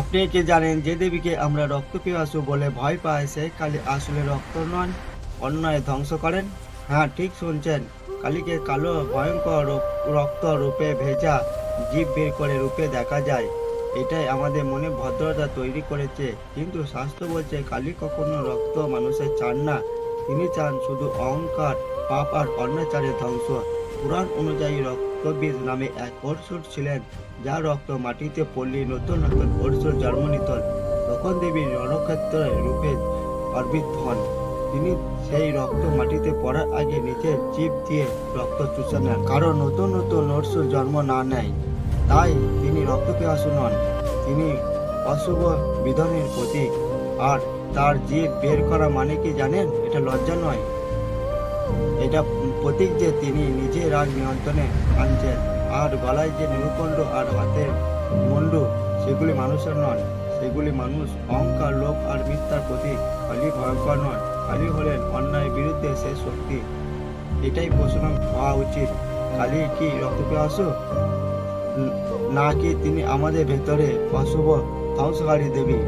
আপনি কি জানেন যে দেবীকে আমরা রক্তপিপাসু বলে ভয় পাই সেই কালী আসলে রক্ত নন, অন্যায় ধ্বংস করেন? হ্যাঁ, ঠিক শুনছেন। কালীকে কালো ভয়ঙ্কর রক্ত রূপে ভেজা জীব বের করে রূপে দেখা যায়। এটাই আমাদের মনে ভদ্রতা তৈরি করেছে। কিন্তু শাস্ত্র বলছে কালী কখনো রক্ত মানুষের চান না। তিনি চান শুধু অহংকার, পাপ আর অন্যাচারের ধ্বংস। পুরাণ অনুযায়ী রক্তবীজ নামে এক অসুর ছিলেন, যার রক্ত মাটিতে পড়লে নতুন নতুন অসুর জন্ম নিত। তখন দেবী রণক্ষেত্রের রূপে আবির্ভূত হন। তিনি সেই রক্ত মাটিতে পড়ার আগে নিজের জিভ দিয়ে রক্ত চুষে নেন, কারণ নতুন নতুন অসুর জন্ম না নেয়। তাই তিনি রক্তপিপাসু নন, তিনি অশুভ বিধানের প্রতীক। আর তার জিভ বের করা মানে কি জানেন? এটা লজ্জা নয়, এটা প্রতীক যে তিনি নিজে রাগ নিয়ন্ত্রণে আনছেন। আর গলায় যে নীলকণ্ঠ আর হাতে মুন্ডু, সেগুলি মানুষের নন, সেগুলি মানুষ, অহংকার, লোভ আর মিথ্যার প্রতীক। কালী ভয়ঙ্কর নন, কালী হলেন অন্যায়ের বিরুদ্ধে সে শক্তি। এটাই প্রশ্ন হওয়া উচিত, কালী কি রক্তপিপাসু, নাকি তিনি আমাদের ভেতরে অশুভ ধ্বংসকারী দেবী?